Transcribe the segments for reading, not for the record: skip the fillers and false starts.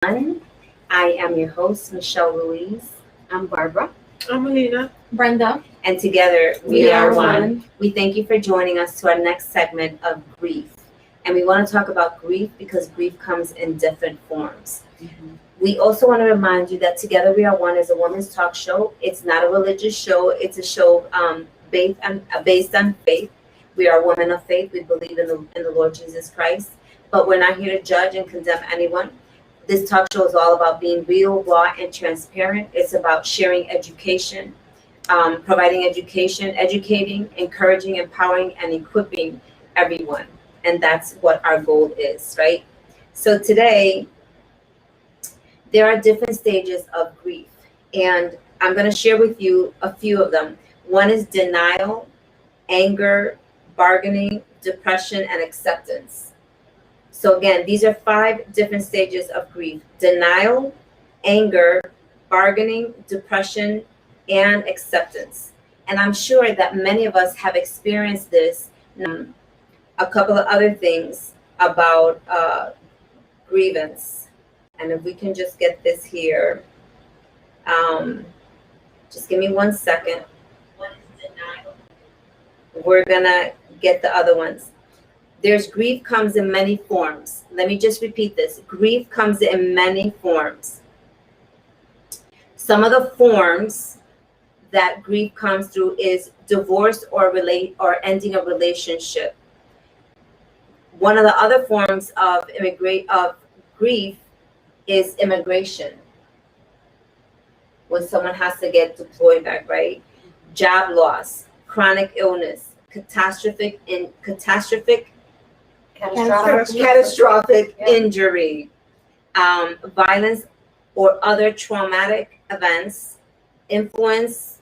everyone. I am your host, Michele Ruiz. I'm Barbara. I'm Aleena. Brenda. And together We are one. We thank you for joining us to our next segment of grief. And we want to talk about grief because grief comes in different forms. We also want to remind you that Together We Are One is a women's talk show. It's not a religious show. It's a show based on faith. We are women of faith. We believe in the Lord Jesus Christ. But we're not here to judge and condemn anyone. This talk show is all about being real, raw, and transparent. It's about sharing education, providing education, educating, encouraging, empowering, and equipping everyone. And that's what our goal is, right? So today, there are different stages of grief. And I'm going to share with you a few of them. One is denial, anger, bargaining, depression, and acceptance. So again, these are 5 different stages of grief: denial, anger, bargaining, depression, and acceptance. And I'm sure that many of us have experienced this. A couple of other things about grievance. And if we can just get this here. Just give me 1 second. One is denial. We're going to get the other ones. There's grief comes in many forms. Let me just repeat this. Grief comes in many forms. Some of the forms that grief comes through is divorce or ending a relationship. One of the other forms of grief is immigration. When someone has to get deployed back, right? Job loss, chronic illness, catastrophic injury, violence or other traumatic events, influence,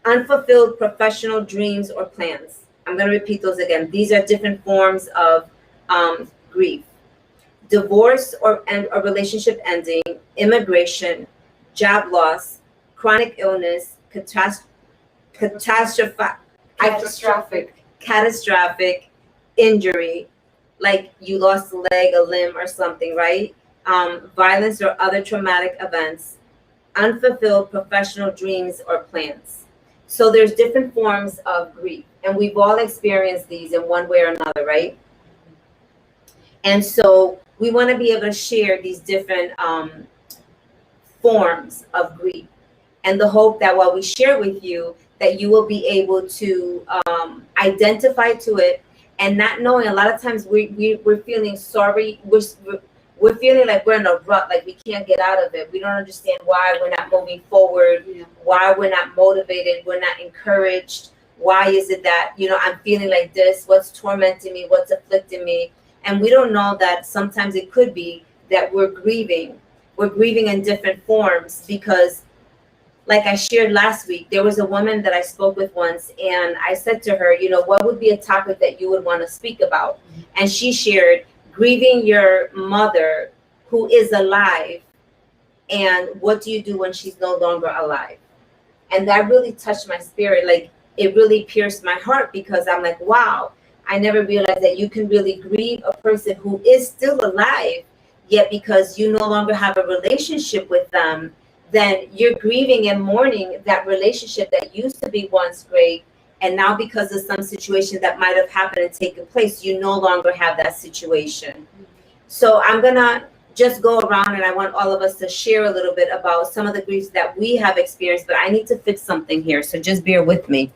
unfulfilled professional dreams or plans. I'm going to repeat those again. These are different forms of grief. Divorce or a relationship ending, immigration, job loss, chronic illness, catastrophic injury, like you lost a leg, a limb, or something, right? Violence or other traumatic events, unfulfilled professional dreams or plans. So there's different forms of grief, and we've all experienced these in one way or another, right? And so we want to be able to share these different forms of grief, and the hope that while we share with you, that you will be able to identify to it, and not knowing, a lot of times we're feeling sorry, we're feeling like we're in a rut, like we can't get out of it. We don't understand why we're not moving forward, why we're not motivated, we're not encouraged. Why is it that, I'm feeling like this? What's tormenting me? What's afflicting me? And we don't know that sometimes it could be that we're grieving. We're grieving in different forms because, like I shared last week, there was a woman that I spoke with once, and I said to her, what would be a topic that you would want to speak about? And she shared grieving your mother who is alive, and what do you do when she's no longer alive? And that really touched my spirit. Like, it really pierced my heart, because I'm like, wow, I never realized that you can really grieve a person who is still alive, yet because you no longer have a relationship with them, then you're grieving and mourning that relationship that used to be once great, and now because of some situation that might have happened and taken place, you no longer have that situation. So I'm gonna just go around, and I want all of us to share a little bit about some of the griefs that we have experienced, but I need to fix something here, so just bear with me.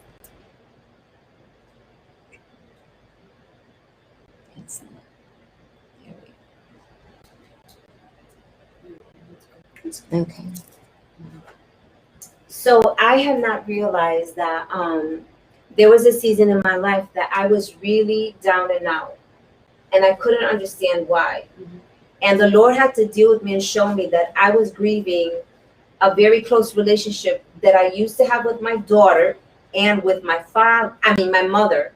Okay. So I had not realized that there was a season in my life that I was really down and out, and I couldn't understand why. And the Lord had to deal with me and show me that I was grieving a very close relationship that I used to have with my daughter and with my mother.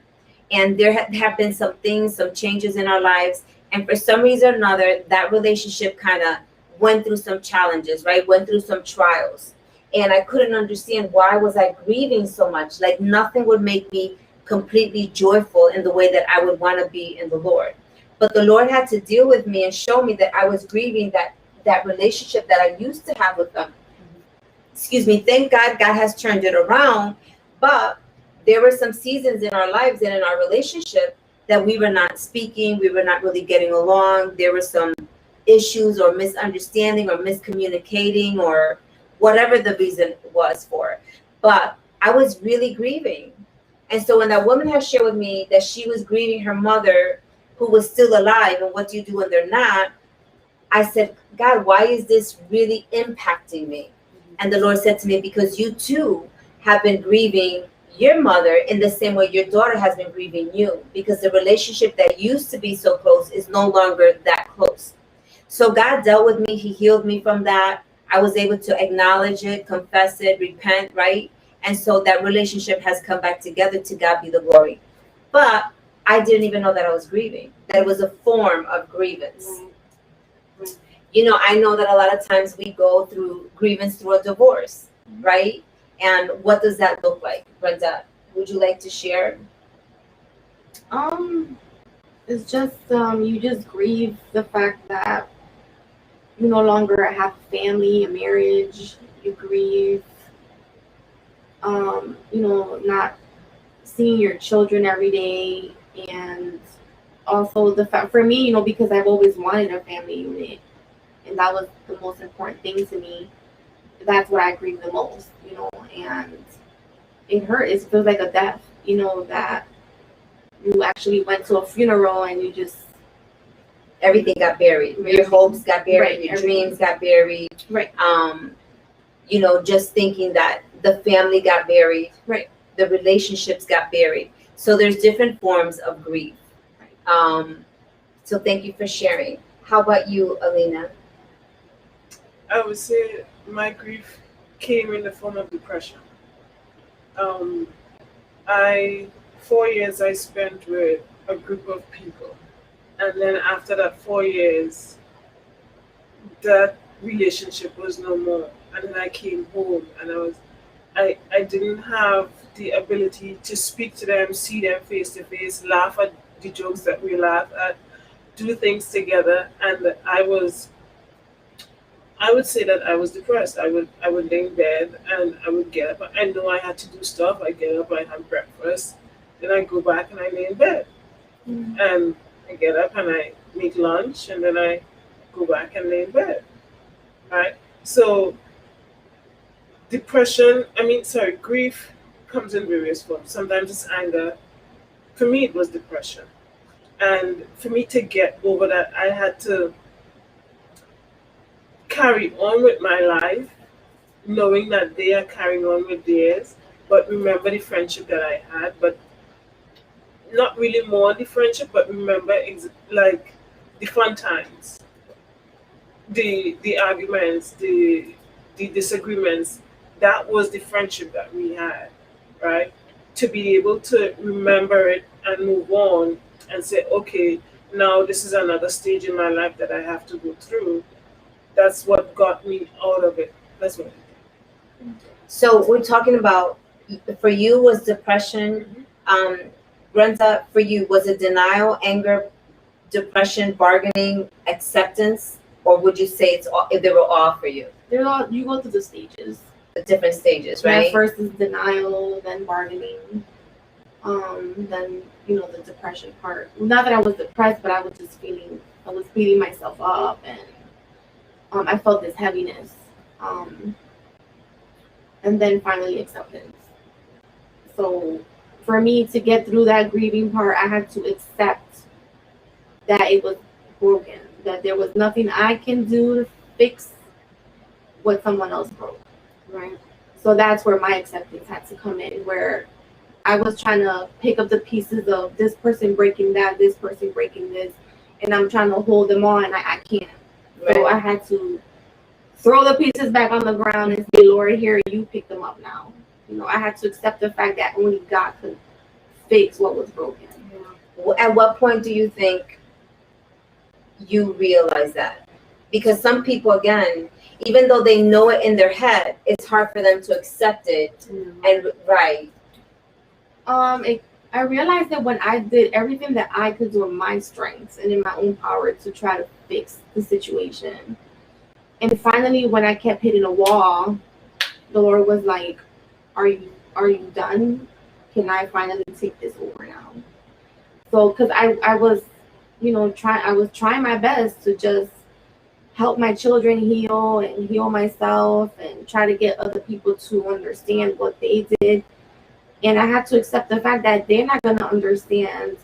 And there have been some things, some changes in our lives. And for some reason or another, that relationship kind of went through some challenges, right? Went through some trials. And I couldn't understand, why was I grieving so much? Like, nothing would make me completely joyful in the way that I would want to be in the Lord. But the Lord had to deal with me and show me that I was grieving that that relationship that I used to have with them. Excuse me. Thank God, God has turned it around. But there were some seasons in our lives and in our relationship that we were not speaking. We were not really getting along. There were some issues or misunderstanding or miscommunicating or whatever the reason was for it. But I was really grieving. And so when that woman has shared with me that she was grieving her mother who was still alive, and what do you do when they're not? I said, God, why is this really impacting me? And the Lord said to me, because you too have been grieving your mother in the same way your daughter has been grieving you, because the relationship that used to be so close is no longer that close. So God dealt with me. He healed me from that. I was able to acknowledge it, confess it, repent, right? And so that relationship has come back together. To God be the glory. But I didn't even know that I was grieving, that it was a form of grievance. You know, I know that a lot of times we go through grievance through a divorce, right? And what does that look like? Brenda, would you like to share? It's just you just grieve the fact that you no longer have a family, a marriage. You grieve, not seeing your children every day, and also the fact for me, because I've always wanted a family unit, and that was the most important thing to me. That's what I grieve the most, and it hurt. It feels like a death, that you actually went to a funeral and you just everything got buried. Your hopes got buried. Right. Your dreams got buried. Right. Just thinking that the family got buried. Right. The relationships got buried. So there's different forms of grief. Right. So thank you for sharing. How about you, Aleena? I would say my grief came in the form of depression. 4 years I spent with a group of people. And then after that 4 years, that relationship was no more. And then I came home and I didn't have the ability to speak to them, see them face to face, laugh at the jokes that we laugh at, do things together. And I would say that I was depressed. I would lay in bed and I would get up. I know I had to do stuff. I get up, I have breakfast, then I go back and I lay in bed. Mm-hmm. And I get up and I make lunch and then I go back and lay in bed. Right? So grief comes in various forms. Sometimes it's anger. For me, it was depression. And for me to get over that, I had to carry on with my life, knowing that they are carrying on with theirs, but remember the friendship that I had, but not really more the friendship, but remember like the fun times, the arguments, the disagreements. That was the friendship that we had, right? To be able to remember it and move on and say, okay, now this is another stage in my life that I have to go through. That's what got me out of it. That's what I did. So we're talking about, for you was depression. Brenda, for you, was it denial, anger, depression, bargaining, acceptance, or would you say it's all, if they were all for you? They're all, you go through the stages. The different stages, right? Yeah, first is denial, then bargaining, then the depression part. Not that I was depressed, but I was beating myself up, and I felt this heaviness, and then finally acceptance. So for me to get through that grieving part, I had to accept that it was broken, that there was nothing I can do to fix what someone else broke, right? So that's where my acceptance had to come in, where I was trying to pick up the pieces of this person breaking that, this person breaking this, and I'm trying to hold them on, and I can't. Right. So I had to throw the pieces back on the ground and say, Lord, here, you pick them up now. I had to accept the fact that only God could fix what was broken. Yeah. At what point do you think you realize that? Because some people, again, even though they know it in their head, it's hard for them to accept it. Mm-hmm. And right. I realized that when I did everything that I could do in my strengths and in my own power to try to fix the situation, And finally, when I kept hitting a wall, the Lord was like, are you done? Can I finally take this over now? So, because I was, I was trying my best to just help my children heal and heal myself and try to get other people to understand what they did. And I had to accept the fact that they're not going to understand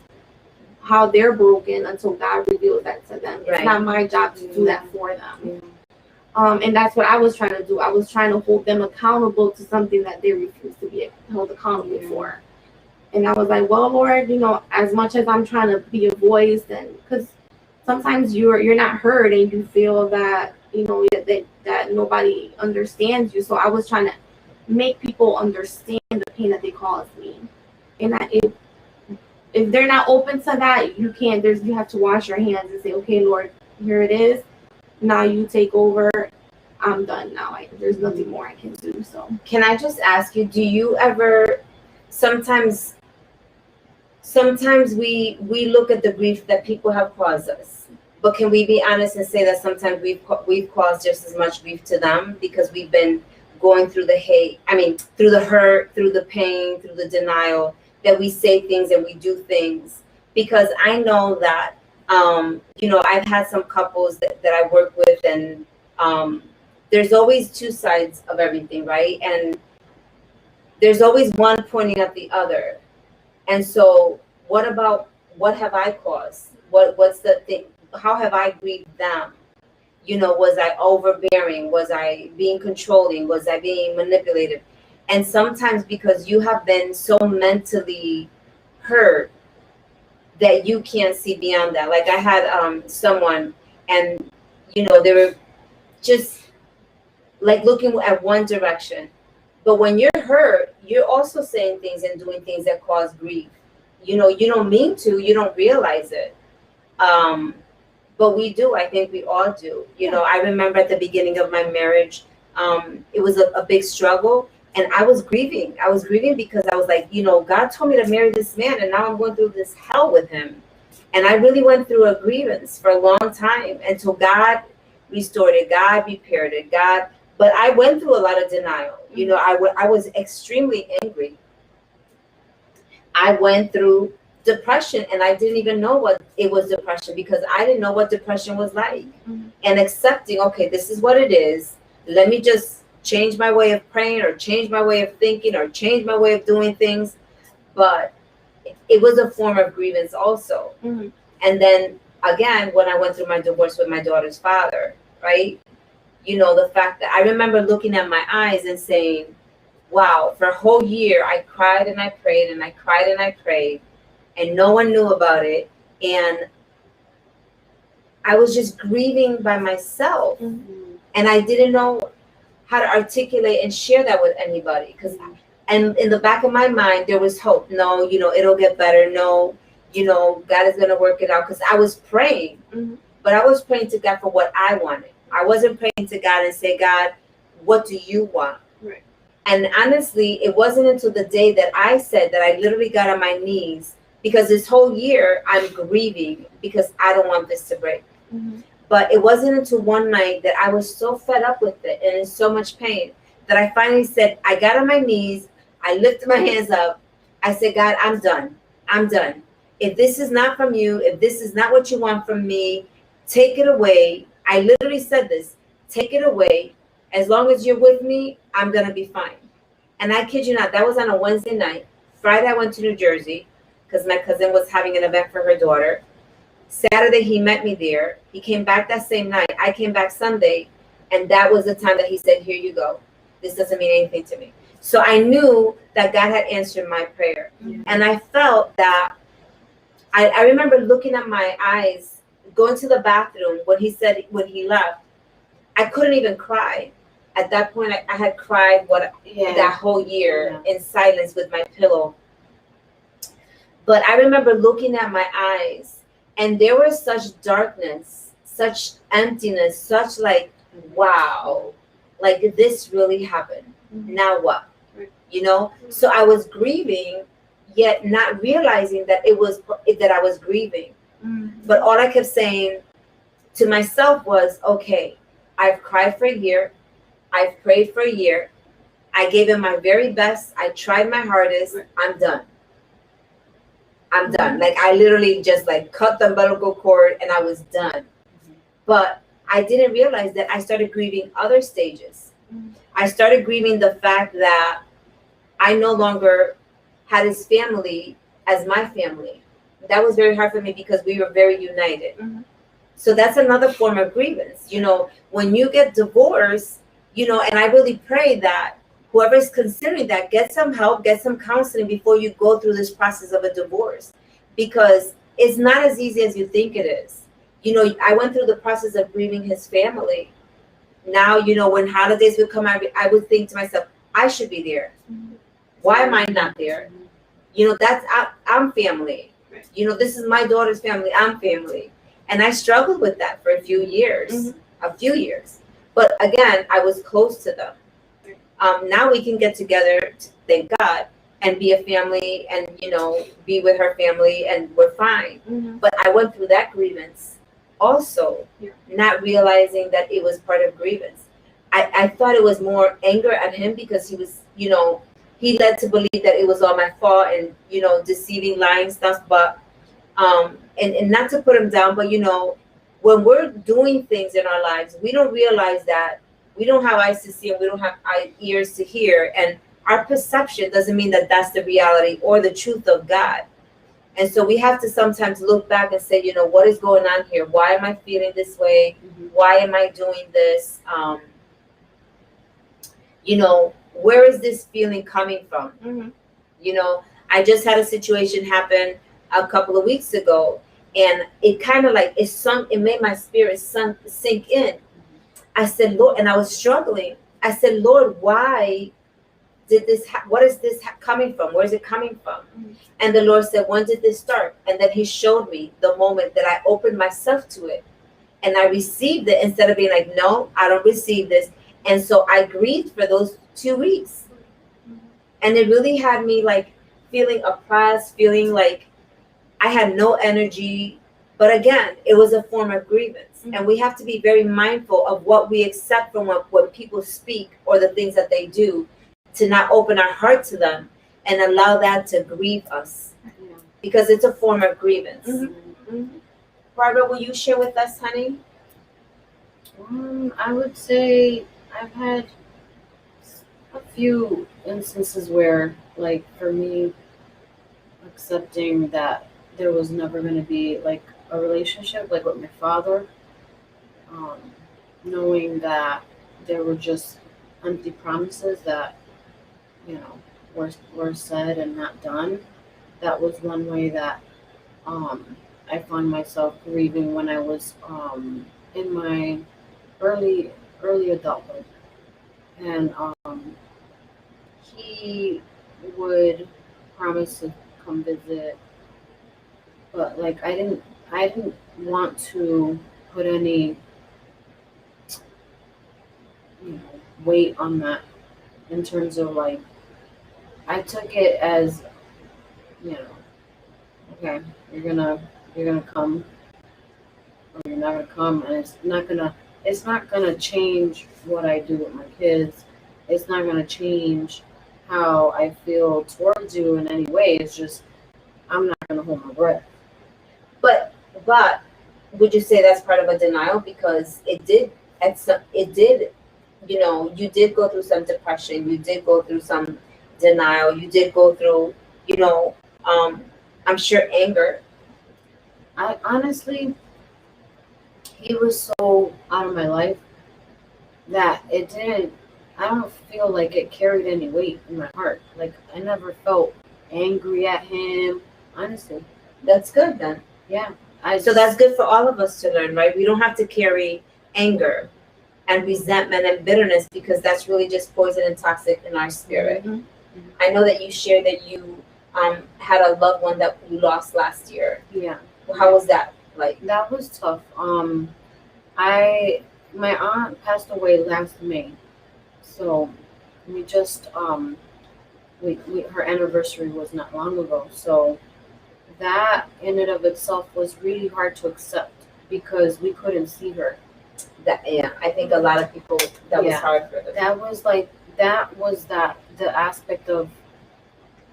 how they're broken until God reveals that to them. It's not my job to do that for them. And that's what I was trying to do. I was trying to hold them accountable to something that they refused to be held accountable for. And I was like, well, Lord, as much as I'm trying to be a voice, and because sometimes you're not heard and you feel that, that nobody understands you. So I was trying to make people understand the pain that they caused me. And if they're not open to that, you have to wash your hands and say, okay, Lord, here it is. Now you take over. I'm done now. There's nothing more I can do. So can I just ask you, do you ever sometimes we look at the grief that people have caused us, but can we be honest and say that sometimes we've caused just as much grief to them because we've been going through the hate, through the hurt, through the pain, through the denial, that we say things and we do things? Because I know that I've had some couples that I work with, and there's always two sides of everything, right? And there's always one pointing at the other. And so what have I caused? What's the thing? How have I grieved them? Was I overbearing? Was I being controlling? Was I being manipulative? And sometimes because you have been so mentally hurt that you can't see beyond that. Like I had someone, and they were just like looking at one direction. But when you're hurt, you're also saying things and doing things that cause grief. You don't mean to, you don't realize it. But we do. I think we all do. I remember at the beginning of my marriage, it was a big struggle, and I was grieving. I was grieving because I was like, God told me to marry this man, and now I'm going through this hell with him. And I really went through a grievance for a long time until God restored it, God repaired it, but I went through a lot of denial. I was extremely angry. I went through depression, and I didn't even know what it was depression because I didn't know what depression was like. And accepting, okay, this is what it is. Let me just change my way of praying or change my way of thinking or change my way of doing things. But it was a form of grievance also. And then again, when I went through my divorce with my daughter's father, right? The fact that I remember looking at my eyes and saying, wow, for a whole year, I cried and I prayed and I cried and I prayed, and no one knew about it. And I was just grieving by myself. And I didn't know how to articulate and share that with anybody. And in the back of my mind, there was hope. No, it'll get better. No, God is going to work it out. Because I was praying, but I was praying to God for what I wanted. I wasn't praying to God and say, God, what do you want? Right. And honestly, it wasn't until the day that I said that I literally got on my knees, because this whole year I'm grieving because I don't want this to break. But it wasn't until one night that I was so fed up with it and in so much pain that I finally said, I got on my knees, I lifted my hands up, I said, God, I'm done. I'm done. If this is not from you, if this is not what you want from me, take it away. I literally said this, take it away. As long as you're with me, I'm going to be fine. And I kid you not, that was on a Wednesday night. Friday, I went to New Jersey because my cousin was having an event for her daughter. Saturday, he met me there. He came back that same night. I came back Sunday. And that was the time that he said, here you go. This doesn't mean anything to me. So I knew that God had answered my prayer. And I felt that, I remember looking at my eyes, going to the bathroom when he left. I couldn't even cry. At that point, I had cried that whole year in silence with my pillow. But I remember looking at my eyes, and there was such darkness, such emptiness, such like, wow, like this really happened. Now what? So I was grieving, yet not realizing that I was grieving. But all I kept saying to myself was, okay, I've cried for a year. I've prayed for a year. I gave him my very best. I tried my hardest. I'm done. I'm done. Like, I literally just like cut the umbilical cord and I was done. But I didn't realize that I started grieving other stages. I started grieving the fact that I no longer had his family as my family. That was very hard for me because we were very united. So that's another form of grievance. You know, when you get divorced, you know, and I really pray that whoever is considering that, get some help, get some counseling before you go through this process of a divorce, because it's not as easy as you think it is. You know, I went through the process of grieving his family. Now, you know, when holidays would come, I would think to myself, I should be there. Why am I not there? You know, I'm family. You know, this is my daughter's family. I'm family. And I struggled with that for a few years. But again, I was close to them. Now we can get together, thank God, and be a family and, you know, be with her family and we're fine. But I went through that grievance also, not realizing that it was part of grievance. I thought it was more anger at him because he was, you know, he led to believe that it was all my fault and, you know, deceiving, lying stuff. But, and not to put him down, but, you know, when we're doing things in our lives, we don't realize that we don't have eyes to see and we don't have ears to hear. And our perception doesn't mean that that's the reality or the truth of God. And so we have to sometimes look back and say, you know, what is going on here? Why am I feeling this way? Why am I doing this? You know, where is this feeling coming from? You know, I just had a situation happen a couple of weeks ago, and it kind of like it made my spirit sink in. I said, Lord, and I was struggling. I said, Lord, why did this? What is this coming from? Where is it coming from? And the Lord said, when did this start? And then he showed me the moment that I opened myself to it and I received it instead of being like, no, I don't receive this. And so I grieved for those 2 weeks. And it really had me like feeling oppressed, feeling like I had no energy. But again, it was a form of grievance. And we have to be very mindful of what we accept from when people speak or the things that they do, to not open our heart to them and allow that to grieve us. Because it's a form of grievance. Barbara, will you share with us, honey? I would say I've had a few instances where, like, for me, accepting that there was never going to be like a relationship like with my father, knowing that there were just empty promises that, you know, were said and not done. That was one way that I found myself grieving when I was in my early adulthood. And he would promise to come visit, but like I didn't want to put any, you know, weight on that, in terms of like, I took it as, you know, okay, you're gonna come or you're not gonna come, and it's not gonna change what I do with my kids. It's not gonna change how I feel towards you in any way. It's just, I'm not gonna hold my breath. But would you say that's part of a denial? Because it did, you know, you did go through some depression, you did go through some denial, you did go through, you know, I'm sure anger. I honestly, he was so out of my life that I don't feel like it carried any weight in my heart. Like, I never felt angry at him, honestly. That's good then. Yeah. So that's good for all of us to learn, right? We don't have to carry anger and resentment and bitterness, because that's really just poison and toxic in our spirit. I know that you shared that you had a loved one that you lost last year. Yeah. How was that like? That was tough. My aunt passed away last May, so we just her anniversary was not long ago. So that in and of itself was really hard to accept, because we couldn't see her, That yeah, I think a lot of people that was Yeah. hard for them. That was the aspect of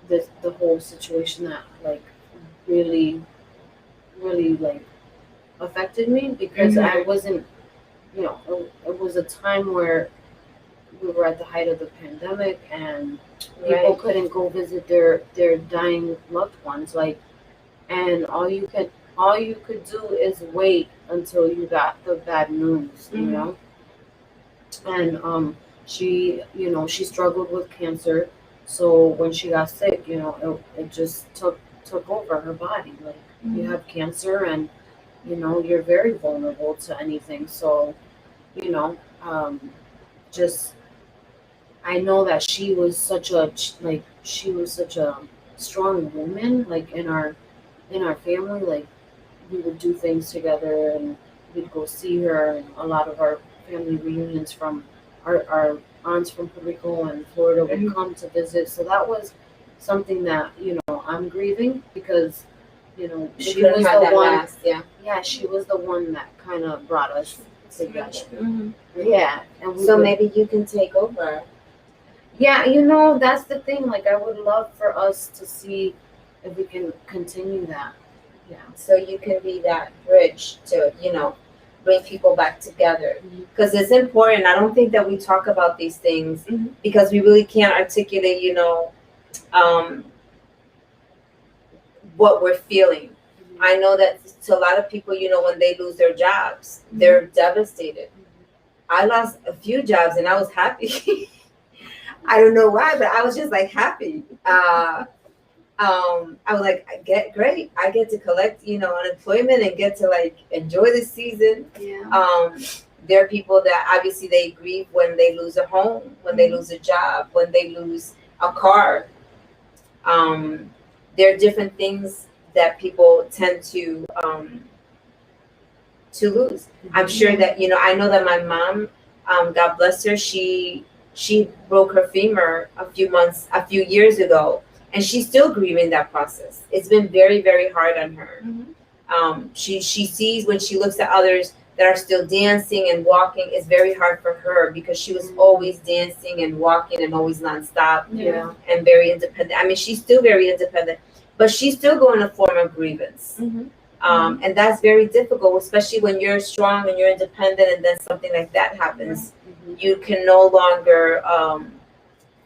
the whole situation that like really really like affected me because I wasn't, you know, it was a time where we were at the height of the pandemic and people Right. couldn't go visit their dying loved ones, like, and all you could do is wait until you got the bad news, you know. And she, you know, she struggled with cancer, so when she got sick, you know, it just took over her body. Like, you have cancer, and you know, you're very vulnerable to anything. So, you know, just I know that she was such a strong woman, like in our family. Like, we would do things together, and we'd go see her, and a lot of our family reunions from our aunts from Puerto Rico and Florida would come to visit. So that was something that, you know, I'm grieving because, you know, she was the one. Yeah, she was the one that kind of brought us together. Yeah, and So maybe you can take over. yeah, you know, that's the thing. Like, I would love for us to see if we can continue that. Yeah. So you can be that bridge to, you know, bring people back together. Because it's important. I don't think that we talk about these things because we really can't articulate, you know, what we're feeling. I know that to a lot of people, you know, when they lose their jobs, they're devastated. I lost a few jobs and I was happy. I don't know why, but I was just like happy. I was like, great. I get to collect, you know, unemployment and get to like enjoy the season. Yeah. There are people that obviously they grieve when they lose a home, when they lose a job, when they lose a car. There are different things that people tend to lose. I'm sure that, you know, I know that my mom, God bless her, she broke her femur a few years ago, and she's still grieving that process. It's been very, very hard on her. She sees when she looks at others that are still dancing and walking, it's very hard for her because she was always dancing and walking and always nonstop. Yeah. And very independent. I mean, she's still very independent, but she's still going a form of grievance. And that's very difficult, especially when you're strong and you're independent, and then something like that happens. You can no longer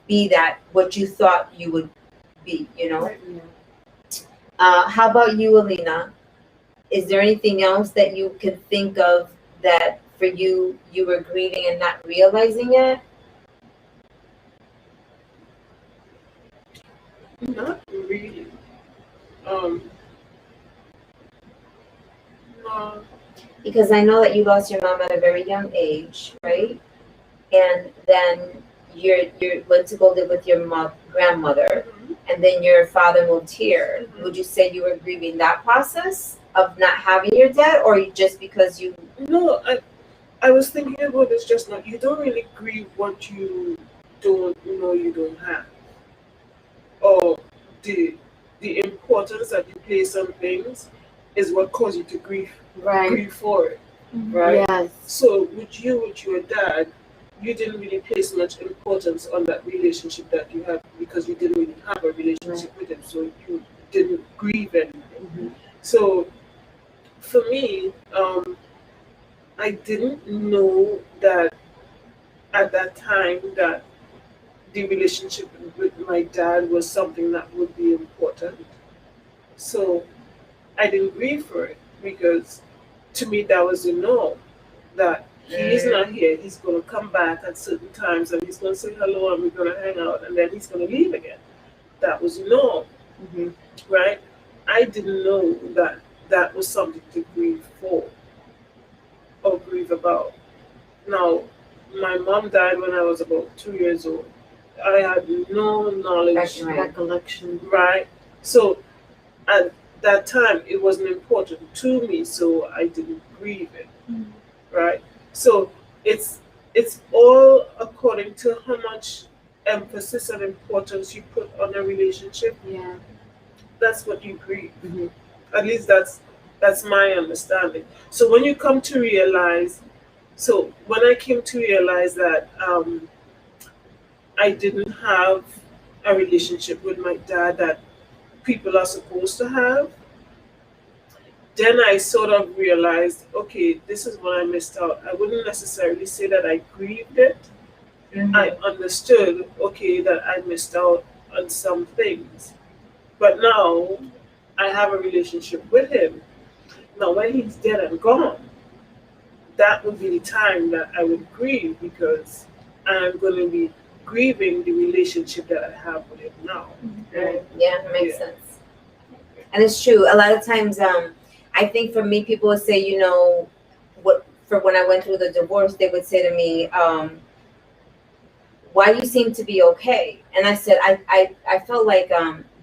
be that what you thought you would be, you know. How about you, Aleena? Is there anything else that you can think of that for you were grieving and not realizing it? Not really. No. Because I know that you lost your mom at a very young age, right? And then you went to go live with your grandmother, and then your father moved here. Would you say you were grieving that process of not having your dad, or just because you? No, I was thinking about this just now. You don't really grieve what you don't know you don't have, or the importance that you place on things is what caused you to grieve for it, right? Yes. So with your dad, you didn't really place much importance on that relationship that you had because you didn't really have a relationship with him, so you didn't grieve anything. So for me, I didn't know that at that time that the relationship with my dad was something that would be important. So I didn't grieve for it because to me that was the norm, that he's not here, he's going to come back at certain times and he's going to say hello and we're going to hang out and then he's going to leave again. That was the norm, right? I didn't know that that was something to grieve for or grieve about. Now, my mom died when I was about 2 years old. I had no knowledge, Recollection. right? So at that time, it wasn't important to me, so I didn't grieve it, right? So it's all according to how much emphasis and importance you put on a relationship. Yeah. That's what you grieve. At least that's my understanding. So when you come to realize So when I came to realize that I didn't have a relationship with my dad that people are supposed to have, then I sort of realized, okay, this is what I missed out. I wouldn't necessarily say that I grieved it. I understood, okay, that I missed out on some things. But now I have a relationship with him. Now, when he's dead and gone, that would be the time that I would grieve, because I'm going to be grieving the relationship that I have with him now. Right. Yeah, it makes Yeah. sense. And it's true. A lot of times, I think for me, people would say, you know, for when I went through the divorce, they would say to me, why you seem to be okay? And I said, I felt like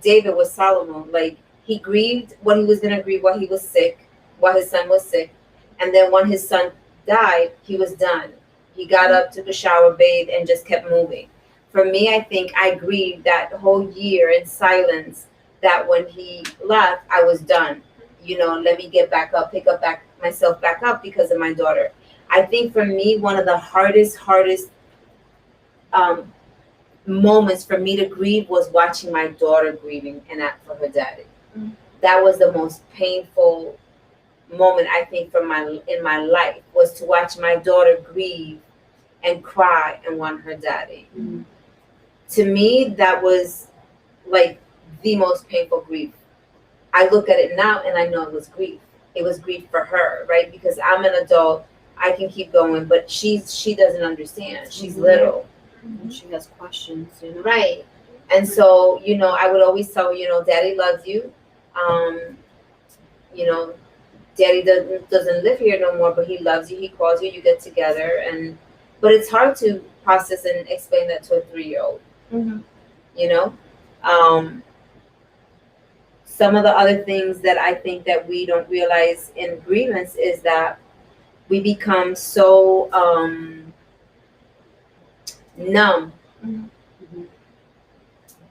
David was Solomon. Like, he grieved what he was going to grieve while he was sick, while his son was sick. And then when his son died, he was done. He got up, took a shower, bathed, and just kept moving. For me, I think I grieved that whole year in silence, that when he left, I was done. You know, let me get back up, pick up myself back up because of my daughter. I think for me, one of the hardest moments for me to grieve was watching my daughter grieving and act for her daddy. That was the most painful moment, I think, in my life, was to watch my daughter grieve and cry and want her daddy. To me, that was like the most painful grief. I look at it now and I know it was grief. It was grief for her, right? Because I'm an adult, I can keep going, but she doesn't understand. She's little. And she has questions, you know. Right. And so, you know, I would always tell her, you know, daddy loves you. You know, daddy doesn't live here no more, but he loves you. He calls you, you get together. But it's hard to process and explain that to a 3-year-old, you know? Some of the other things that I think that we don't realize in grievance is that we become so numb.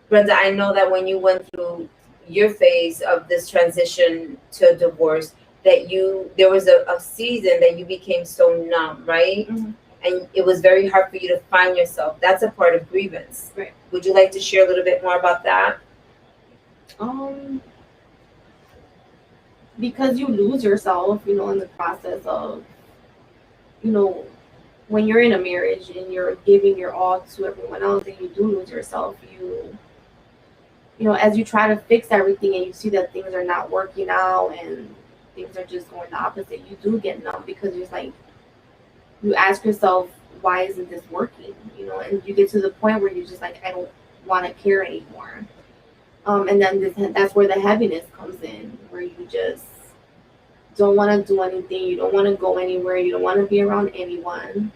Brenda, I know that when you went through your phase of this transition to a divorce, that there was a season that you became so numb, right? And it was very hard for you to find yourself. That's a part of grievance. Right. Would you like to share a little bit more about that? Because you lose yourself, you know, in the process of, you know, when you're in a marriage and you're giving your all to everyone else and you do lose yourself, you know, as you try to fix everything and you see that things are not working out and things are just going the opposite, you do get numb, because you're like, you ask yourself, why isn't this working? You know, and you get to the point where you're just like, I don't want to care anymore. And then that's where the heaviness comes in, where you just don't want to do anything, you don't want to go anywhere, you don't want to be around anyone,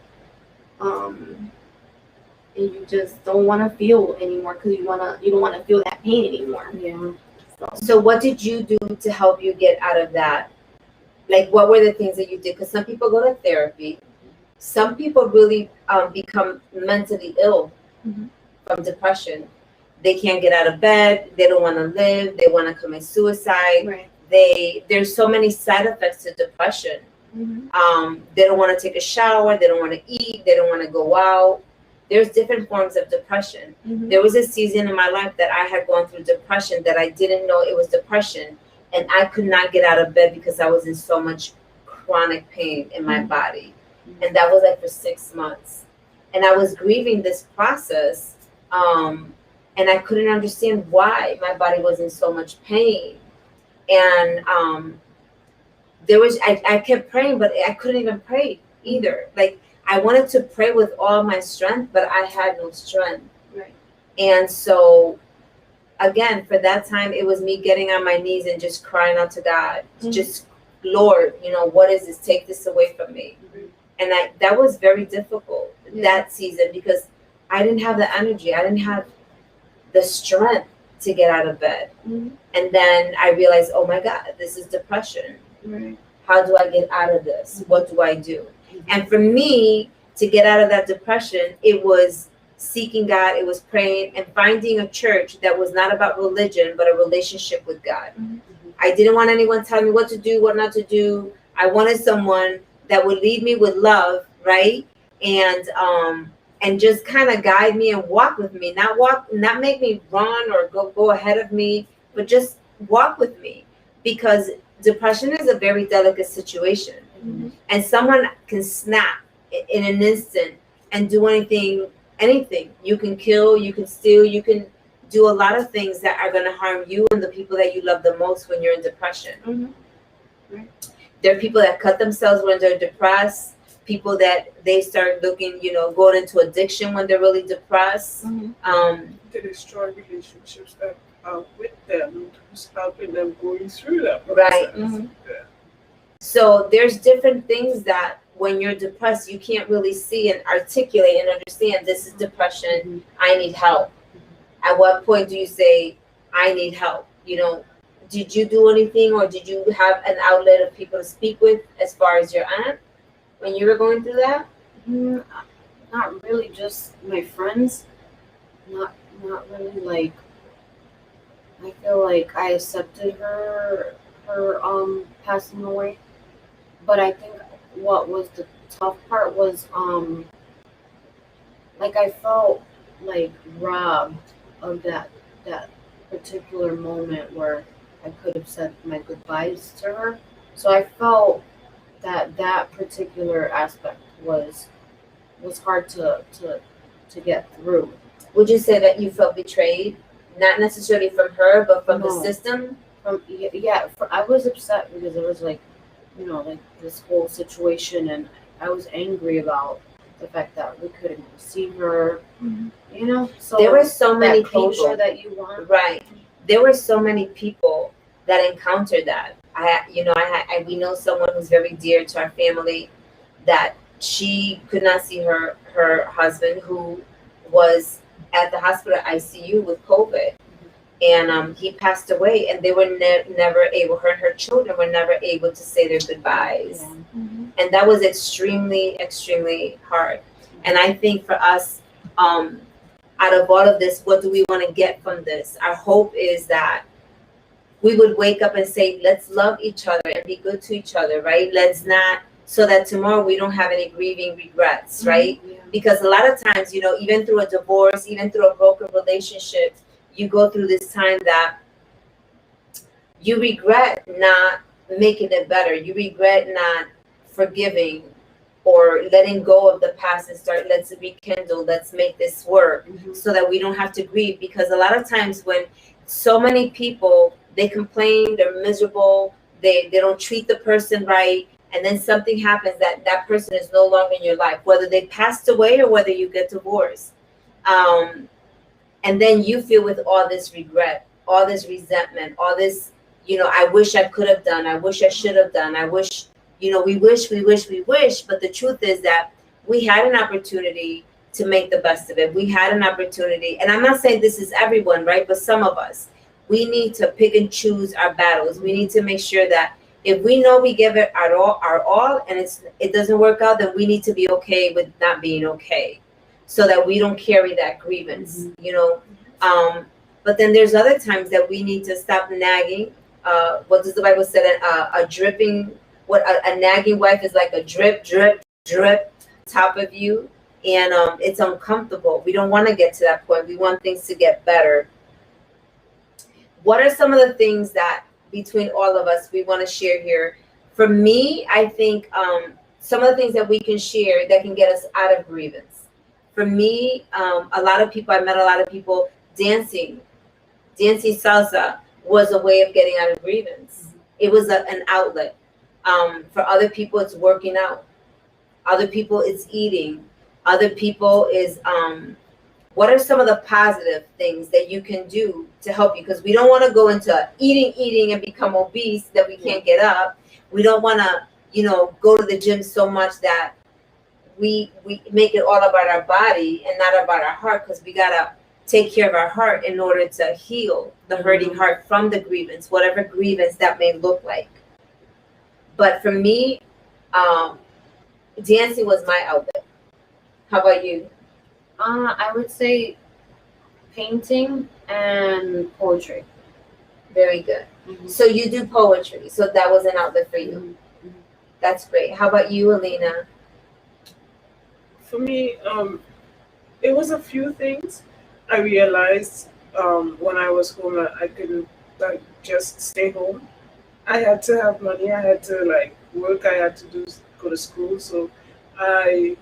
and you just don't want to feel anymore, because you don't want to feel that pain anymore. Yeah. So what did you do to help you get out of that? Like, what were the things that you did? Because some people go to therapy. Some people really become mentally ill from depression. They can't get out of bed. They don't want to live. They want to commit suicide. Right. There's so many side effects to depression. They don't want to take a shower. They don't want to eat. They don't want to go out. There's different forms of depression. There was a season in my life that I had gone through depression that I didn't know it was depression. And I could not get out of bed because I was in so much chronic pain in my body. And that was like for 6 months. And I was grieving this process. And I couldn't understand why my body was in so much pain. And I kept praying, but I couldn't even pray either. Like, I wanted to pray with all my strength, but I had no strength. Right. And so, again, for that time, it was me getting on my knees and just crying out to God. Just, Lord, you know, what is this? Take this away from me. And that was very difficult, that season, because I didn't have the energy. I didn't have the strength to get out of bed. And then I realized, oh my God, this is depression. How do I get out of this? What do I do? And for me to get out of that depression, it was seeking God, it was praying and finding a church that was not about religion, but a relationship with God. I didn't want anyone telling me what to do, what not to do. I wanted someone that would lead me with love, right? And just kind of guide me and walk with me, not make me run or go ahead of me, but just walk with me, because depression is a very delicate situation. Mm-hmm. And someone can snap in an instant and do anything. You can kill, you can steal, you can do a lot of things that are going to harm you and the people that you love the most when you're in depression. Mm-hmm. Right. There are people that cut themselves when they're depressed, people that they start looking, going into addiction when they're really depressed. Mm-hmm. They destroy relationships that are with them, who's helping them going through that Right. process. Mm-hmm. Yeah. So there's different things that when you're depressed, you can't really see and articulate and understand, this is depression, Mhm. I need help. At what point do you say, I need help? Did you do anything, or did you have an outlet of people to speak with as far as your aunt when you were going through that? Not really, just my friends. Not really, like, I feel like I accepted her passing away. But I think what was the tough part was like I felt like robbed of that particular moment where I could have said my goodbyes to her. So I felt that particular aspect was hard to get through. Would you say that you felt betrayed? Not necessarily from her, but from the No. system? I was upset because it was like, like this whole situation, and I was angry about the fact that we couldn't see her. Mm-hmm. So There were so many that closure people. that you want. Right. There were so many people that encountered that. We know someone who's very dear to our family that she could not see her husband, who was at the hospital ICU with COVID, and he passed away, and they were never able. Her and her children were never able to say their goodbyes, Yeah. Mm-hmm. and that was extremely, extremely hard. And I think for us, out of all of this, what do we want to get from this? Our hope is that we would wake up and say, let's love each other and be good to each other, right? Let's not, so that tomorrow we don't have any grieving regrets, right? Yeah. Because a lot of times, even through a divorce, even through a broken relationship, you go through this time that you regret not making it better. You regret not forgiving or letting go of the past and start, let's rekindle, let's make this work, so that we don't have to grieve. Because a lot of times when so many people, they complain, they're miserable, they don't treat the person right, and then something happens that person is no longer in your life, whether they passed away or whether you get divorced. And then you feel with all this regret, all this resentment, all this, I wish I could have done, I wish I should have done, I wish, we wish, but the truth is that we had an opportunity to make the best of it. We had an opportunity, and I'm not saying this is everyone, right? But some of us, we need to pick and choose our battles. We need to make sure that if we know we give it our all, and it doesn't work out, then we need to be okay with not being okay, so that we don't carry that grievance, But then there's other times that we need to stop nagging. What does the Bible say? A nagging wife is like a drip, drip, drip top of you, and it's uncomfortable. We don't want to get to that point. We want things to get better. What are some of the things that between all of us we want to share here? For me, I think some of the things that we can share that can get us out of grievance. For me, I met a lot of people dancing salsa was a way of getting out of grievance. It was an outlet. For other people, it's working out. Other people, it's eating. Other people is, what are some of the positive things that you can do to help you? Because we don't want to go into eating and become obese that we can't get up. We don't want to, go to the gym so much that we make it all about our body and not about our heart, because we got to take care of our heart in order to heal the hurting heart from the grievance, whatever grievance that may look like. But for me, dancing was my outlet. How about you? I would say painting and poetry. Very good. So you do poetry. So that was an outlet for you. That's great. How about you, Aleena? For me, it was a few things. I realized when I was home that I couldn't like just stay home. I had to have money. I had to like work. I had to go to school. So I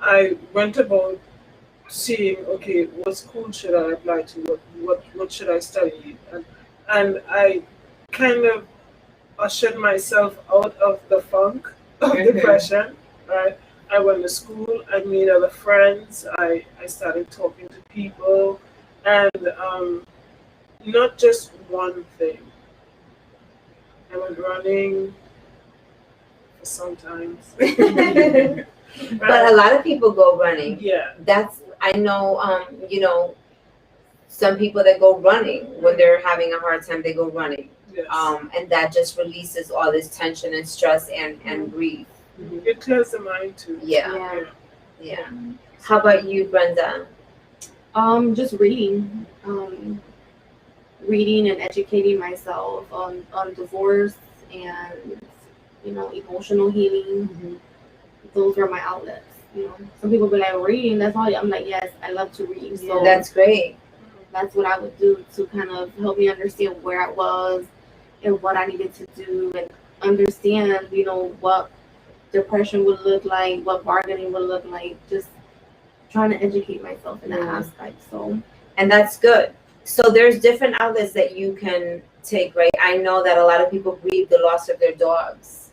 I went about seeing, okay, what school should I apply to? What should I study? And I kind of ushered myself out of the funk of depression. Right. I went to school. I made other friends. I started talking to people, and not just one thing. I went running for sometimes. But a lot of people go running. Yeah. That's, I know, some people that go running when they're having a hard time, they go running. Yes. And that just releases all this tension and stress and grief. It clears the mind too. Yeah. Yeah. How about you, Brenda? Just reading. Reading and educating myself on divorce and emotional healing. Those are my outlets. Some people be like, reading, that's all. I'm like, yes, I love to read. So That's great. that's what I would do to kind of help me understand where I was and what I needed to do, and understand, what depression would look like, what bargaining would look like. Just trying to educate myself in that aspect. So, and that's good. So there's different outlets that you can take, right? I know that a lot of people grieve the loss of their dogs,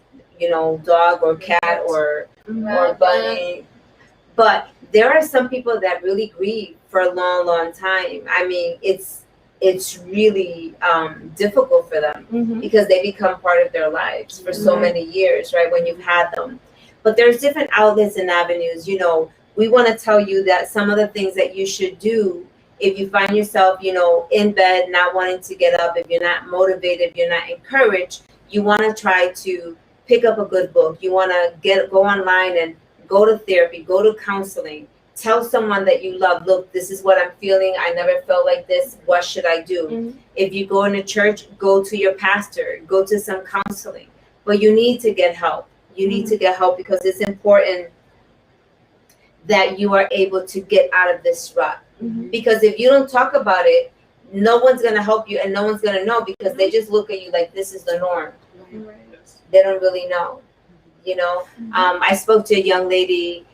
dog or cat or bunny. But there are some people that really grieve for a long, long time. I mean, it's really difficult for them because they become part of their lives for so many years, right? When you've had them. But there's different outlets and avenues. We want to tell you that some of the things that you should do if you find yourself, in bed, not wanting to get up, if you're not motivated, if you're not encouraged, you want to try to pick up a good book. You want to go online and go to therapy, go to counseling. Tell someone that you love, look, this is what I'm feeling. I never felt like this. What should I do? If you go into church, go to your pastor, go to some counseling. But you need to get help. You need to get help because it's important that you are able to get out of this rut. Because if you don't talk about it, no one's going to help you and no one's going to know because they just look at you like this is the norm. They don't really know. I spoke to a young lady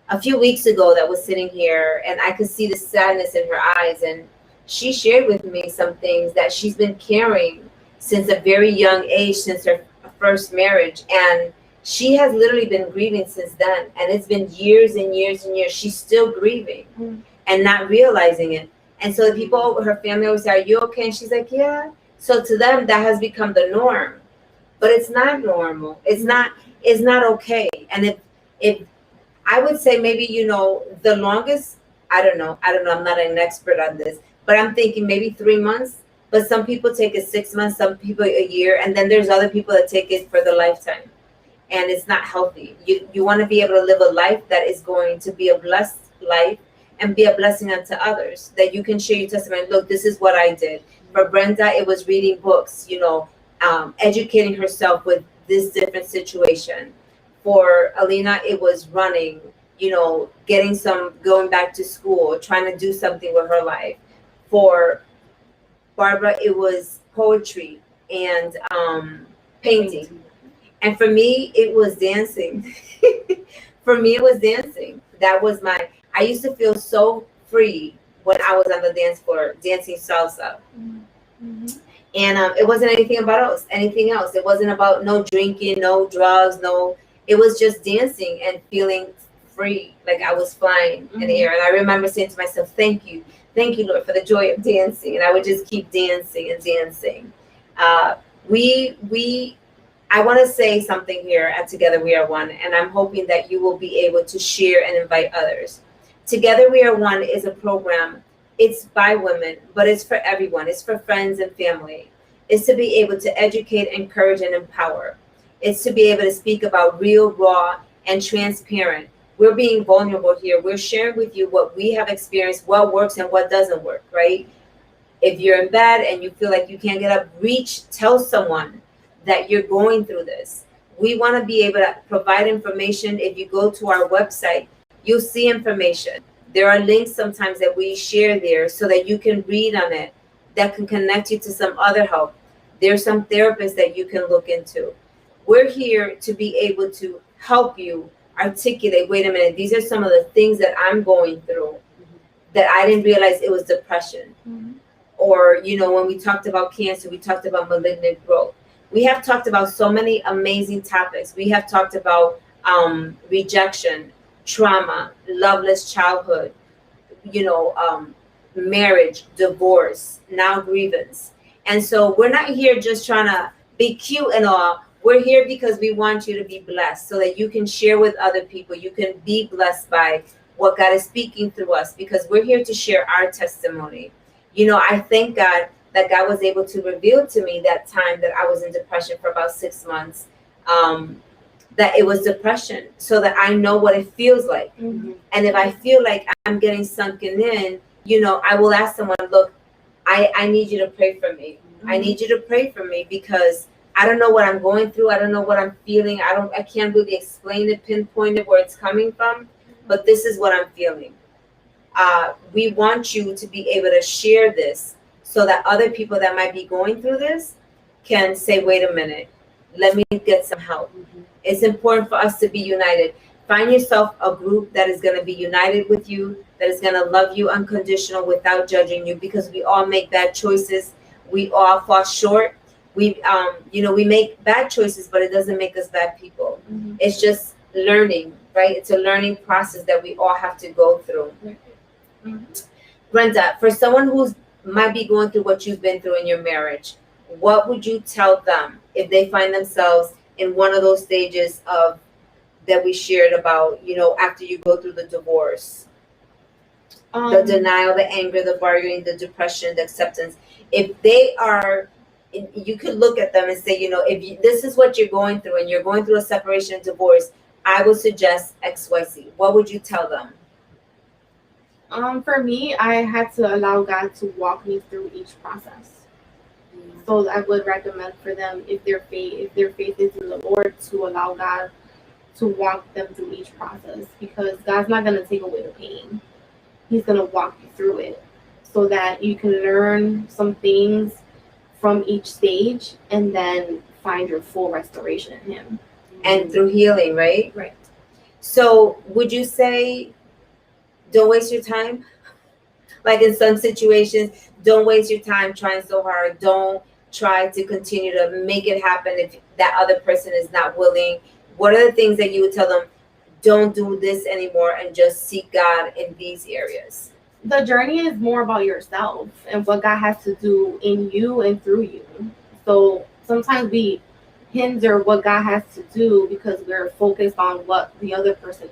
a few weeks ago that was sitting here, and I could see the sadness in her eyes, and she shared with me some things that she's been carrying since a very young age, since her first marriage, and she has literally been grieving since then, and it's been years and years and years. She's still grieving and not realizing it. And so the people, her family always say, are you okay? And she's like, yeah. So to them, that has become the norm, but it's not normal. It's not okay. And if I would say maybe, the longest, I don't know, I'm not an expert on this, but I'm thinking maybe 3 months, but some people take it 6 months, some people a year, and then there's other people that take it for the lifetime. And it's not healthy. You want to be able to live a life that is going to be a blessed life and be a blessing unto others, that you can share your testimony. Look, this is what I did. For Brenda, it was reading books, educating herself with this different situation. For Aleena, it was running, going back to school, trying to do something with her life. For Barbara, it was poetry and painting. And for me, it was dancing. For me, it was dancing. That was I used to feel so free when I was on the dance floor, dancing salsa. And it wasn't anything else. It wasn't about no drinking, no drugs, it was just dancing and feeling free, like I was flying in the air. And I remember saying to myself, thank you, Lord, for the joy of dancing. And I would just keep dancing and dancing. I want to say something here at Together We Are One, and I'm hoping that you will be able to share and invite others. Together We Are One is a program. It's by women, but it's for everyone. It's for friends and family. It's to be able to educate, encourage, and empower. It's to be able to speak about real, raw, and transparent. We're being vulnerable here. We're sharing with you what we have experienced, what works and what doesn't work, right? If you're in bed and you feel like you can't get up, tell someone that you're going through this. We want to be able to provide information. If you go to our website, you'll see information. There are links sometimes that we share there so that you can read on it, that can connect you to some other help. There's some therapists that you can look into. We're here to be able to help you articulate, wait a minute, these are some of the things that I'm going through that I didn't realize it was depression. Mhm. Or, you know, when we talked about cancer, we talked about malignant growth. We have talked about so many amazing topics. We have talked about rejection, trauma, loveless childhood, you know, marriage, divorce, now grievance. And so we're not here just trying to be cute and all. We're here because we want you to be blessed so that you can share with other people. You can be blessed by what God is speaking through us, because we're here to share our testimony. You know, I thank God that God was able to reveal to me that time that I was in depression for about 6 months, that it was depression, so that I know what it feels like. Mhm. And if I feel like I'm getting sunken in, you know, I will ask someone, look, I need you to pray for me. I need you to pray for me because I don't know what I'm going through. I don't know what I'm feeling. I can't really explain it, pinpoint it, where it's coming from, but this is what I'm feeling. We want you to be able to share this so that other people that might be going through this can say, wait a minute, let me get some help. It's important for us to be united. Find yourself a group that is going to be united with you, that is going to love you unconditional without judging you, because we all make bad choices. We all fall short. We make bad choices, but it doesn't make us bad people. Mhm. It's just learning, right? It's a learning process that we all have to go through. Mhm. Brenda, for someone who's might be going through what you've been through in your marriage, what would you tell them if they find themselves in one of those stages of that we shared about, you know, after you go through the divorce, the denial, the anger, the bargaining, the depression, the acceptance? If they are, you could look at them and say, you know, if this is what you're going through and you're going through a separation and divorce, I would suggest XYZ. What would you tell them? For me, I had to allow God to walk me through each process. So I would recommend for them, if their faith is in the Lord, to allow God to walk them through each process, because God's not going to take away the pain. He's going to walk you through it so that you can learn some things from each stage and then find your full restoration in Him. And through healing, right? Right. So would you say, don't waste your time? Like in some situations, don't waste your time trying so hard. Don't try to continue to make it happen if that other person is not willing. What are the things that you would tell them? Don't do this anymore and just seek God in these areas. The journey is more about yourself and what God has to do in you and through you. So sometimes we hinder what God has to do because we're focused on what the other person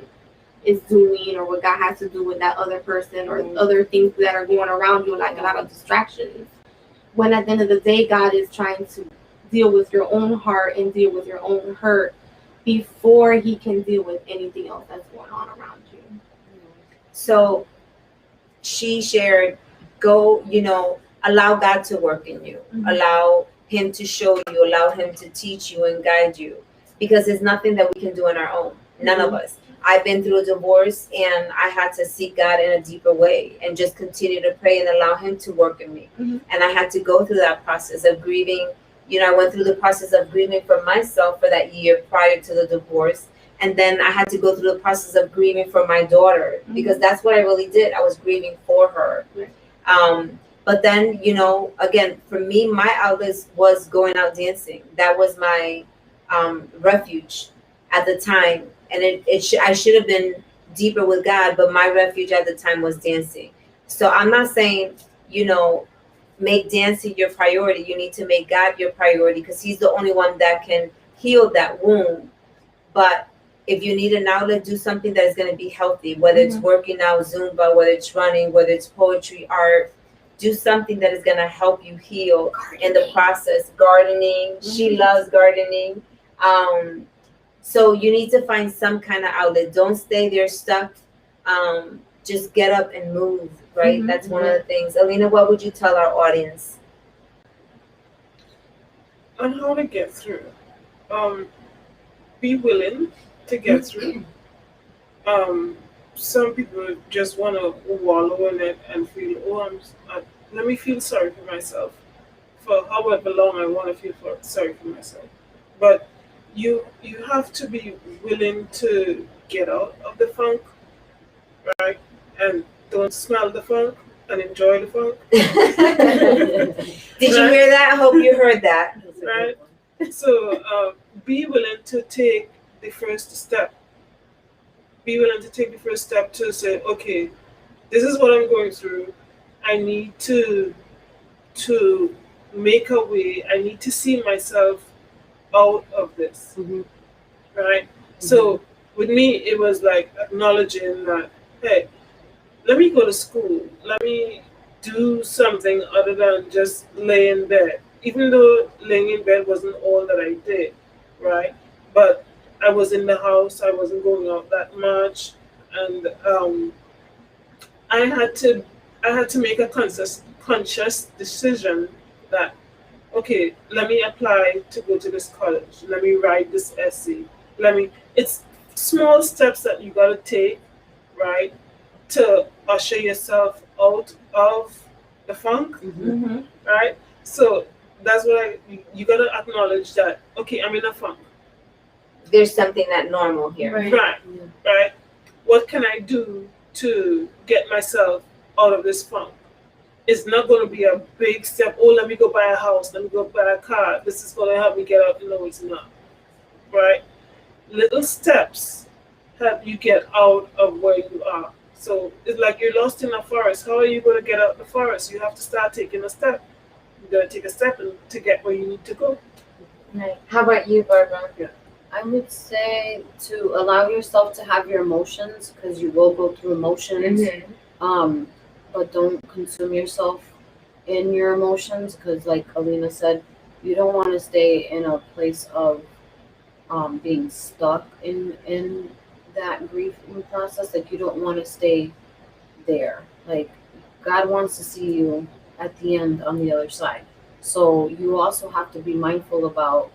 is doing or what God has to do with that other person or other things that are going around you, like a lot of distractions. When at the end of the day, God is trying to deal with your own heart and deal with your own hurt before He can deal with anything else that's going on around you. So she shared, go, you know, allow God to work in you. Mhm. Allow Him to show you, allow Him to teach you and guide you, because there's nothing that we can do on our own. None of us. I've been through a divorce and I had to seek God in a deeper way and just continue to pray and allow Him to work in me. Mhm. And I had to go through that process of grieving. You know, I went through the process of grieving for myself for that year prior to the divorce. And then I had to go through the process of grieving for my daughter, because that's what I really did. I was grieving for her. Right. But then, you know, again, for me, my outlet was going out dancing. That was my refuge at the time. And I should have been deeper with God, but my refuge at the time was dancing. So I'm not saying, you know, make dancing your priority. You need to make God your priority, because He's the only one that can heal that wound. But if you need an outlet, do something that is going to be healthy, whether it's working out, Zumba, whether it's running, whether it's poetry, art. Do something that is going to help you heal in the process. Gardening. She loves gardening. So you need to find some kind of outlet. Don't stay there stuck. Just get up and move, right? That's one of the things. Aleena, what would you tell our audience? On how to get through. be willing to get through. Some people just want to wallow in it and feel, let me feel sorry for myself for however long I want to feel sorry for myself. But you have to be willing to get out of the funk, right? And don't smell the funk and enjoy the funk. Did you hear that? I hope you heard that. Right. So be willing to take the first step. Be willing to take the first step to say, okay, this is what I'm going through. I need to make a way. I need to see myself out of this. Right? So with me, it was like acknowledging that, hey, let me go to school. Let me do something other than just lay in bed. Even though laying in bed wasn't all that I did, right? But I was in the house. I wasn't going out that much, and I had to make a conscious decision that, okay, let me apply to go to this college. Let me write this essay. It's small steps that you gotta take, right, to usher yourself out of the funk, right? So that's what you gotta acknowledge that, okay, I'm in a funk. There's something not normal here. Right. What can I do to get myself out of this funk? It's not going to be a big step. Oh, let me go buy a house. Let me go buy a car. This is going to help me get out. No, it's not. Right? Little steps help you get out of where you are. So it's like you're lost in a forest. How are you going to get out of the forest? You have to start taking a step. You got to take a step to get where you need to go. Right. How about you, Barbara? Yeah. I would say to allow yourself to have your emotions, because you will go through emotions. But don't consume yourself in your emotions, because like Aleena said, you don't want to stay in a place of being stuck in that grieving process. Like, you don't want to stay there. Like, God wants to see you at the end on the other side. So you also have to be mindful about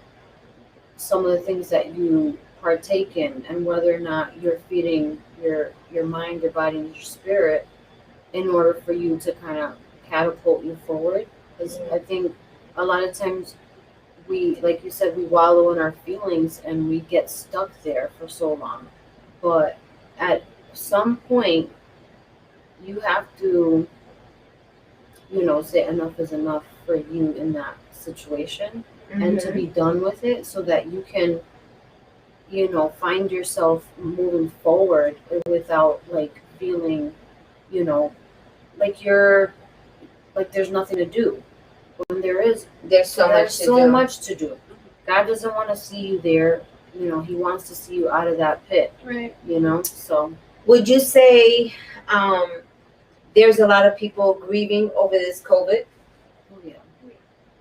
some of the things that you partake in, and whether or not you're feeding your mind, your body, and your spirit in order for you to kind of catapult you forward. Because I think a lot of times we, like you said, we wallow in our feelings and we get stuck there for so long. But at some point, you have to, say enough is enough for you in that situation, and to be done with it, so that you can, find yourself moving forward without like feeling, like you're, like there's nothing to do. When there's so much to do. God doesn't want to see you there. He wants to see you out of that pit. Right. So. Would you say there's a lot of people grieving over this COVID? Oh yeah.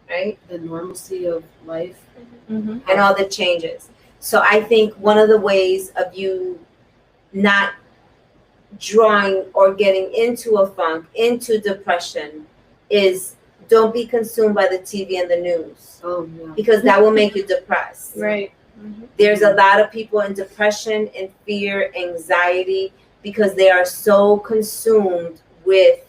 Right? The normalcy of life. And all the changes. So I think one of the ways of you not drawing or getting into a funk, into depression, is don't be consumed by the TV and the news. Oh yeah. Because that will make you depressed. Right. There's a lot of people in depression and fear, anxiety, because they are so consumed with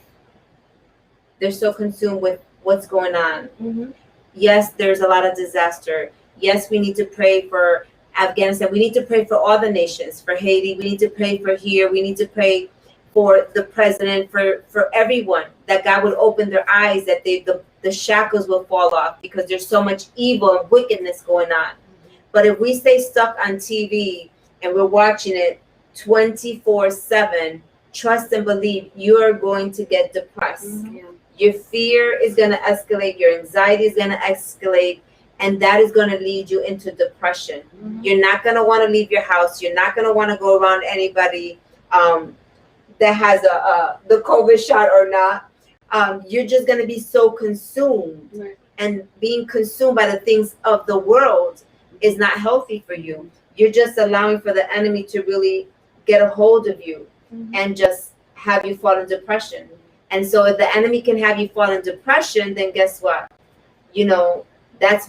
what's going on. Yes, there's a lot of disaster. Yes, we need to pray for Afghanistan. We need to pray for all the nations, for Haiti. We need to pray for here. We need to pray for the president, for everyone, that God would open their eyes, that the shackles will fall off, because there's so much evil and wickedness going on. But if we stay stuck on TV and we're watching it 24/7, trust and believe you are going to get depressed. Your fear is going to escalate. Your anxiety is going to escalate. And that is going to lead you into depression. You're not going to want to leave your house. You're not going to want to go around anybody that has the COVID shot or not. You're just going to be so consumed. Right. And being consumed by the things of the world is not healthy for you. You're just allowing for the enemy to really get a hold of you and just have you fall in depression. And so if the enemy can have you fall in depression, then guess what? That's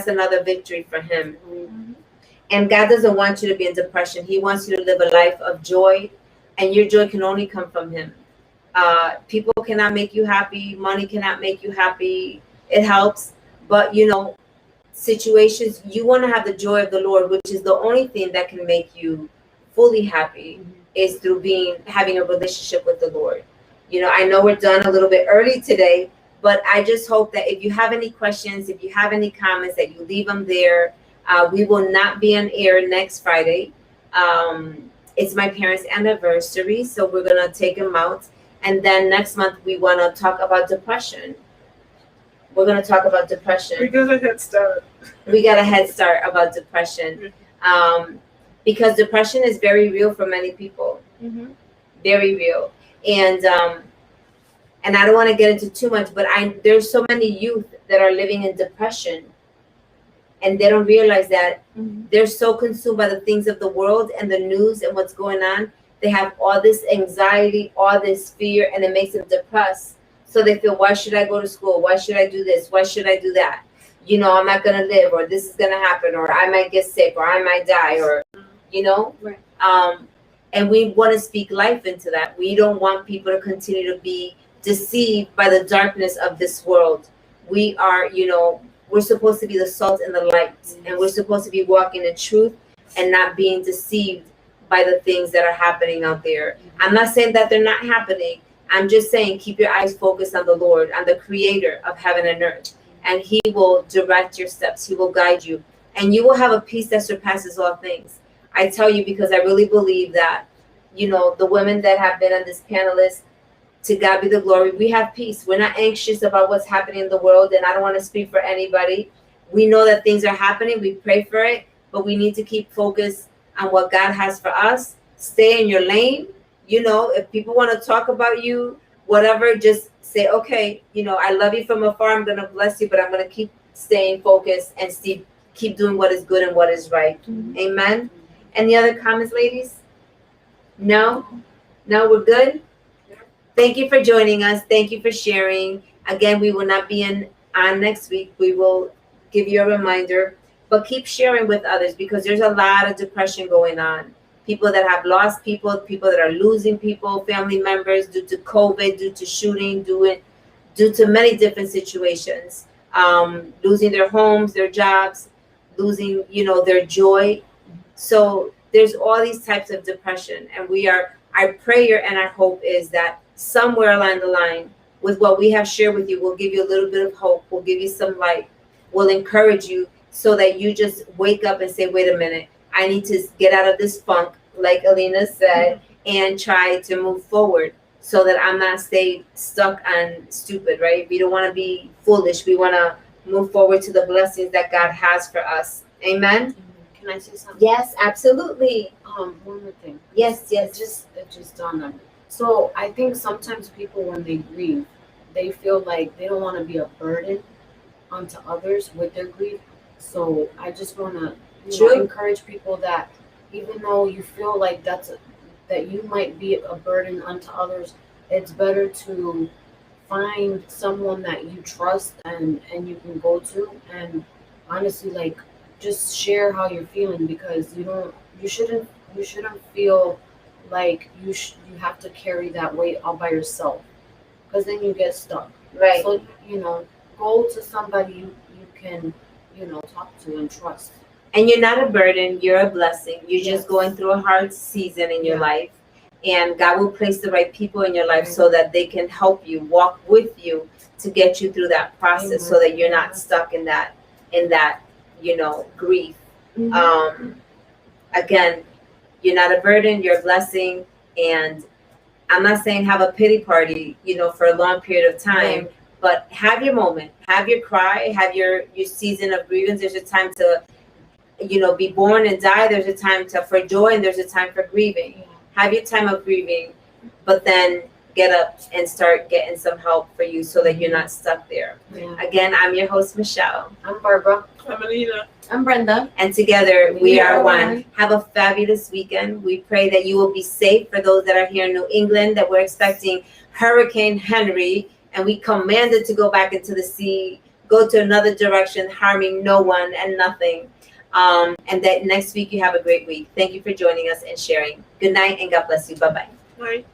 another victory for him. And God doesn't want you to be in depression. He wants you to live a life of joy, and your joy can only come from Him. People cannot make you happy. Money cannot make you happy. It helps, but situations, you want to have the joy of the Lord, which is the only thing that can make you fully happy, is through having a relationship with the Lord. I know we're done a little bit early today, but I just hope that if you have any questions, if you have any comments, that you leave them there. We will not be on air next Friday. It's my parents' anniversary, so we're going to take them out. And then next month, we want to talk about depression. We're going to talk about depression. We got a head start. We got a head start about depression. Because depression is very real for many people. Very real. And I don't want to get into too much, but there's so many youth that are living in depression, and they don't realize that. They're so consumed by the things of the world and the news and what's going on. They have all this anxiety, all this fear, and it makes them depressed. So they feel, why should I go to school? Why should I do this? Why should I do that? I'm not going to live, or this is going to happen, or I might get sick, or I might die, or, Right. And we want to speak life into that. We don't want people to continue to be deceived by the darkness of this world. We are, we're supposed to be the salt and the light, and we're supposed to be walking in truth and not being deceived by the things that are happening out there. I'm not saying that they're not happening. I'm just saying, keep your eyes focused on the Lord, on the creator of heaven and earth, and He will direct your steps. He will guide you, and you will have a peace that surpasses all things. I tell you, because I really believe that, the women that have been on this panelist, to God be the glory, we have peace. We're not anxious about what's happening in the world, and I don't want to speak for anybody. We know that things are happening. We pray for it, but we need to keep focused on what God has for us. Stay in your lane. If people want to talk about you, whatever, just say, okay, I love you from afar. I'm going to bless you, but I'm going to keep staying focused and keep doing what is good and what is right. Amen. Any other comments, ladies? No, we're good. Thank you for joining us. Thank you for sharing. Again, we will not be on next week. We will give you a reminder, but keep sharing with others, because there's a lot of depression going on. People that have lost people that are losing people, family members, due to COVID, due to shooting, due to many different situations, losing their homes, their jobs, losing, their joy. So there's all these types of depression, and our prayer and our hope is that somewhere along the line, with what we have shared with you, we'll give you a little bit of hope. We'll give you some light. We'll encourage you, so that you just wake up and say, wait a minute, I need to get out of this funk, like Aleena said, and try to move forward, so that I'm not stay stuck on stupid, right? We don't want to be foolish. We want to move forward to the blessings that God has for us. Amen. Can I say something? Yes, absolutely. One more thing. Yes. It just dawned on me. So I think sometimes people, when they grieve, they feel like they don't want to be a burden onto others with their grief. So I just want to encourage people that, even though you feel like that you might be a burden unto others, it's better to find someone that you trust and you can go to, and honestly, just share how you're feeling, because you shouldn't feel like you have to carry that weight all by yourself, because then you get stuck. Right. So go to somebody you can talk to and trust. And you're not a burden, you're a blessing. You're just going through a hard season in your life, and God will place the right people in your life so that they can help you, walk with you to get you through that process, so that you're not stuck in that grief. Again, you're not a burden, you're a blessing. And I'm not saying have a pity party, for a long period of time, but have your moment, have your cry, have your season of grievance. There's a time to, be born and die. There's a time for joy, and there's a time for grieving. Have your time of grieving, but then get up and start getting some help for you, so that you're not stuck there. Again, I'm your host, Michelle. I'm Barbara. I'm Aleena. I'm Brenda. And together we are one. Have a fabulous weekend. We pray that you will be safe. For those that are here in New England, that we're expecting Hurricane Henry, and we command it to go back into the sea, go to another direction, harming no one and nothing. And that next week you have a great week. Thank you for joining us and sharing. Good night and God bless you. Bye-bye. Right.